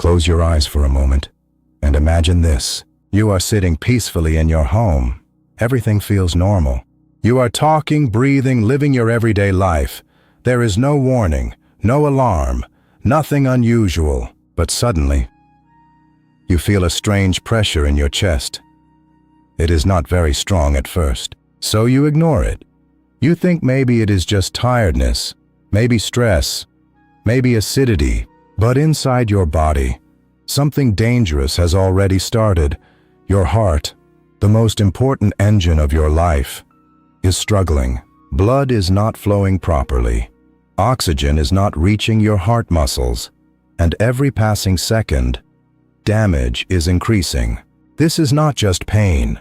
Close your eyes for a moment and imagine this. You are sitting peacefully in your home. Everything feels normal. You are talking, breathing, living your everyday life. There is no warning, no alarm, nothing unusual. But suddenly, you feel a strange pressure in your chest. It is not very strong at first, so you ignore it. You think maybe it is just tiredness, maybe stress, maybe acidity. But inside your body, something dangerous has already started. Your heart, the most important engine of your life, is struggling. Blood is not flowing properly. Oxygen is not reaching your heart muscles, and every passing second, damage is increasing. This is not just pain.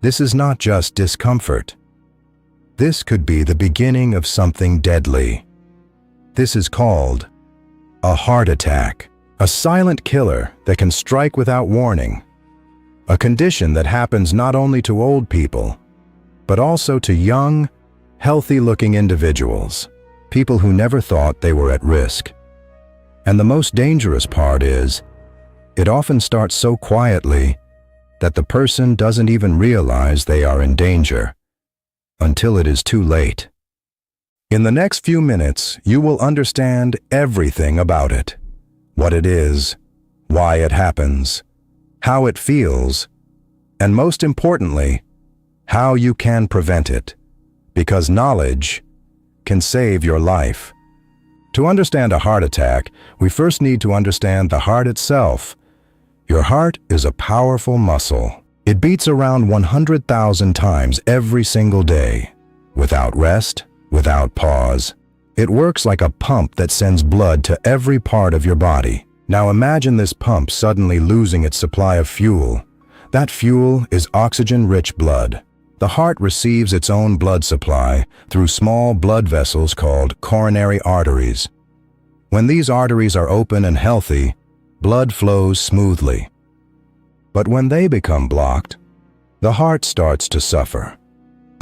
This is not just discomfort. This could be the beginning of something deadly. This is called a heart attack, a silent killer that can strike without warning. A condition that happens not only to old people, but also to young, healthy-looking individuals, people who never thought they were at risk. And the most dangerous part is, it often starts so quietly that the person doesn't even realize they are in danger until it is too late. In the next few minutes, you will understand everything about it. What it is, why it happens, how it feels, and most importantly, how you can prevent it. Because knowledge can save your life. To understand a heart attack, we first need to understand the heart itself. Your heart is a powerful muscle. It beats around 100,000 times every single day, without rest, without pause. It works like a pump that sends blood to every part of your body. Now imagine this pump suddenly losing its supply of fuel. That fuel is oxygen-rich blood. The heart receives its own blood supply through small blood vessels called coronary arteries. When these arteries are open and healthy, blood flows smoothly. But when they become blocked, the heart starts to suffer.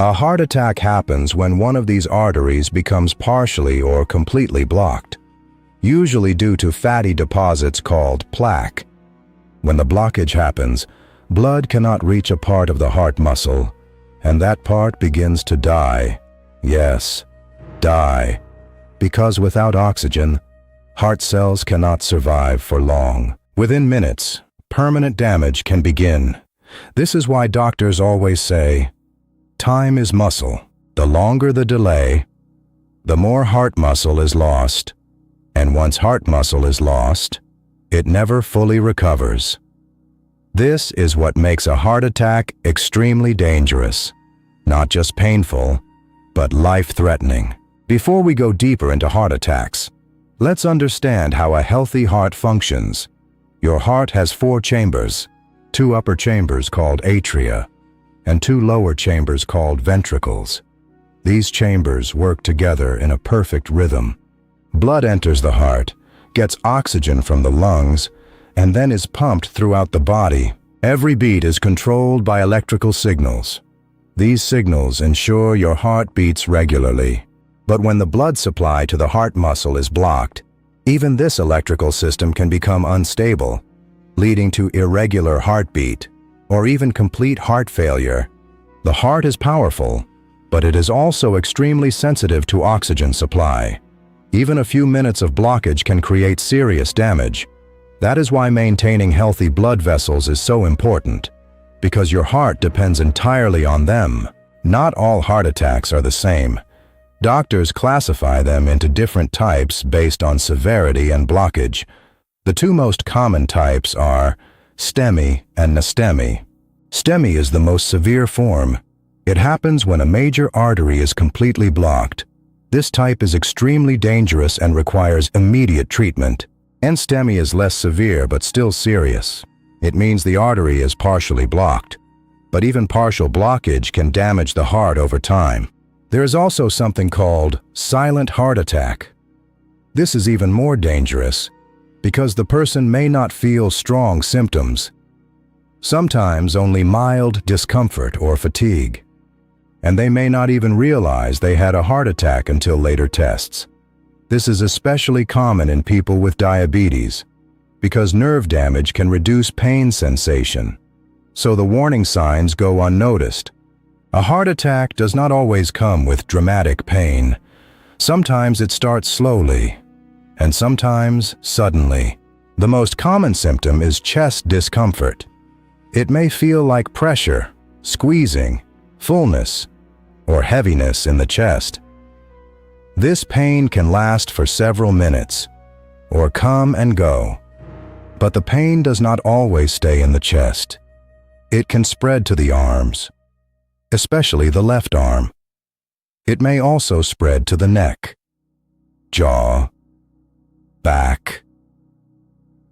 A heart attack happens when one of these arteries becomes partially or completely blocked, usually due to fatty deposits called plaque. When the blockage happens, blood cannot reach a part of the heart muscle, and that part begins to die. Yes, die. Because without oxygen, heart cells cannot survive for long. Within minutes, permanent damage can begin. This is why doctors always say, time is muscle. The longer the delay, the more heart muscle is lost. And once heart muscle is lost, it never fully recovers. This is what makes a heart attack extremely dangerous. Not just painful, but life-threatening. Before we go deeper into heart attacks, let's understand how a healthy heart functions. Your heart has 4 chambers, 2 upper chambers called atria, and 2 lower chambers called ventricles. These chambers work together in a perfect rhythm. Blood enters the heart, gets oxygen from the lungs, and then is pumped throughout the body. Every beat is controlled by electrical signals. These signals ensure your heart beats regularly. But when the blood supply to the heart muscle is blocked, even this electrical system can become unstable, leading to irregular heartbeat, or even complete heart failure. The heart is powerful, but it is also extremely sensitive to oxygen supply. Even a few minutes of blockage can create serious damage. That is why maintaining healthy blood vessels is so important, because your heart depends entirely on them. Not all heart attacks are the same. Doctors classify them into different types based on severity and blockage. The 2 most common types are STEMI and NSTEMI. STEMI is the most severe form. It happens when a major artery is completely blocked. This type is extremely dangerous and requires immediate treatment. NSTEMI is less severe but still serious. It means the artery is partially blocked. But even partial blockage can damage the heart over time. There is also something called silent heart attack. This is even more dangerous because the person may not feel strong symptoms, sometimes only mild discomfort or fatigue, and they may not even realize they had a heart attack until later tests. This is especially common in people with diabetes, because nerve damage can reduce pain sensation. So the warning signs go unnoticed. A heart attack does not always come with dramatic pain. Sometimes it starts slowly, and sometimes suddenly. The most common symptom is chest discomfort. It may feel like pressure, squeezing, fullness, or heaviness in the chest. This pain can last for several minutes, or come and go. But the pain does not always stay in the chest. It can spread to the arms, especially the left arm. It may also spread to the neck, jaw, back,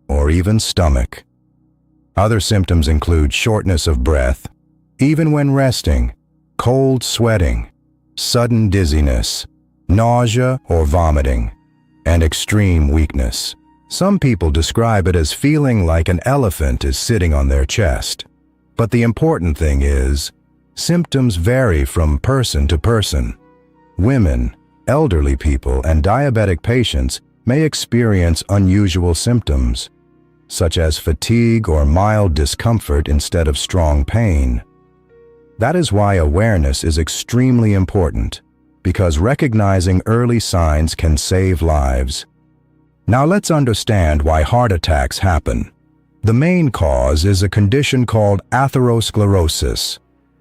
or even stomach. Other symptoms include shortness of breath, even when resting, cold sweating, sudden dizziness, nausea or vomiting, and extreme weakness. Some people describe it as feeling like an elephant is sitting on their chest. But the important thing is, symptoms vary from person to person. Women, elderly people, and diabetic patients may experience unusual symptoms, such as fatigue or mild discomfort instead of strong pain. That is why awareness is extremely important, because recognizing early signs can save lives. Now let's understand why heart attacks happen. The main cause is a condition called atherosclerosis.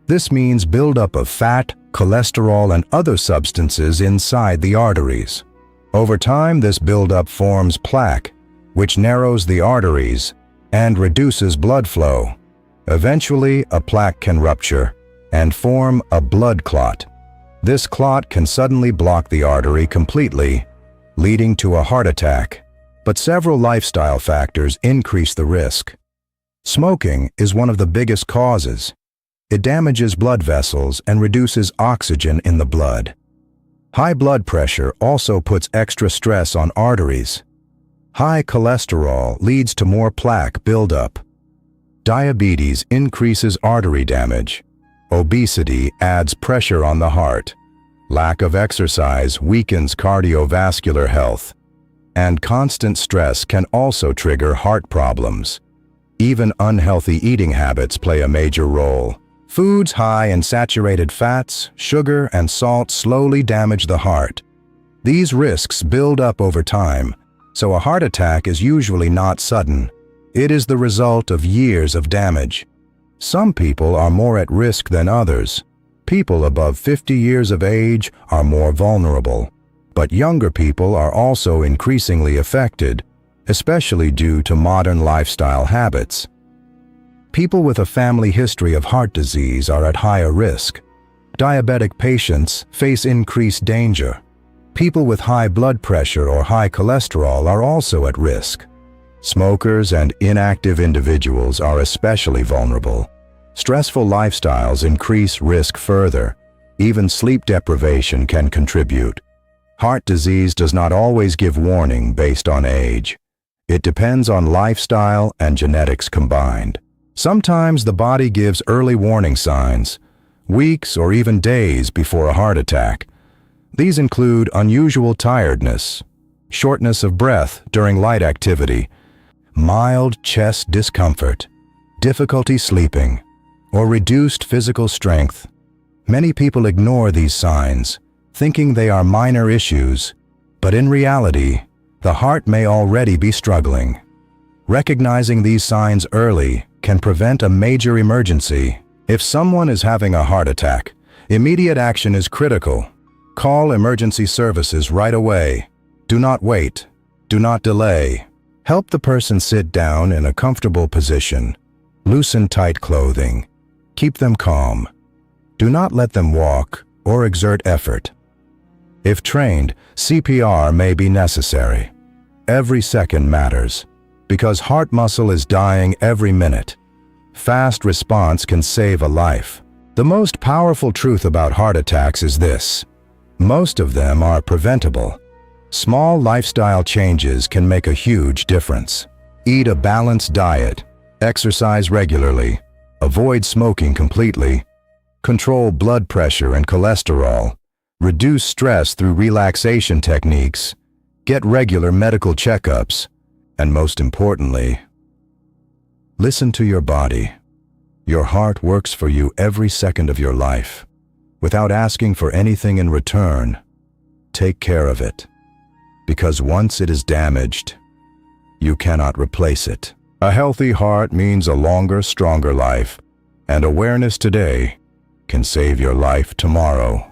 This means buildup of fat, cholesterol, and other substances inside the arteries. Over time, this buildup forms plaque, which narrows the arteries and reduces blood flow. Eventually, a plaque can rupture and form a blood clot. This clot can suddenly block the artery completely, leading to a heart attack. But several lifestyle factors increase the risk. Smoking is one of the biggest causes. It damages blood vessels and reduces oxygen in the blood. High blood pressure also puts extra stress on arteries. High cholesterol leads to more plaque buildup. Diabetes increases artery damage. Obesity adds pressure on the heart. Lack of exercise weakens cardiovascular health. And constant stress can also trigger heart problems. Even unhealthy eating habits play a major role. Foods high in saturated fats, sugar, and salt slowly damage the heart. These risks build up over time, so a heart attack is usually not sudden. It is the result of years of damage. Some people are more at risk than others. People above 50 years of age are more vulnerable. But younger people are also increasingly affected, especially due to modern lifestyle habits. People with a family history of heart disease are at higher risk. Diabetic patients face increased danger. People with high blood pressure or high cholesterol are also at risk. Smokers and inactive individuals are especially vulnerable. Stressful lifestyles increase risk further. Even sleep deprivation can contribute. Heart disease does not always give warning based on age. It depends on lifestyle and genetics combined. Sometimes the body gives early warning signs, weeks or even days before a heart attack. These include unusual tiredness, shortness of breath during light activity, mild chest discomfort, difficulty sleeping, or reduced physical strength. Many people ignore these signs, thinking they are minor issues, but in reality, the heart may already be struggling. Recognizing these signs early can prevent a major emergency. If someone is having a heart attack, immediate action is critical. Call emergency services right away. Do not wait. Do not delay. Help the person sit down in a comfortable position. Loosen tight clothing. Keep them calm. Do not let them walk or exert effort. If trained, CPR may be necessary. Every second matters, because heart muscle is dying every minute. Fast response can save a life. The most powerful truth about heart attacks is this: most of them are preventable. Small lifestyle changes can make a huge difference. Eat a balanced diet, exercise regularly, avoid smoking completely, control blood pressure and cholesterol, reduce stress through relaxation techniques, get regular medical checkups, And most importantly, listen to your body. Your heart works for you every second of your life. Without asking for anything in return, take care of it. Because once it is damaged, you cannot replace it. A healthy heart means a longer, stronger life, and awareness today can save your life tomorrow.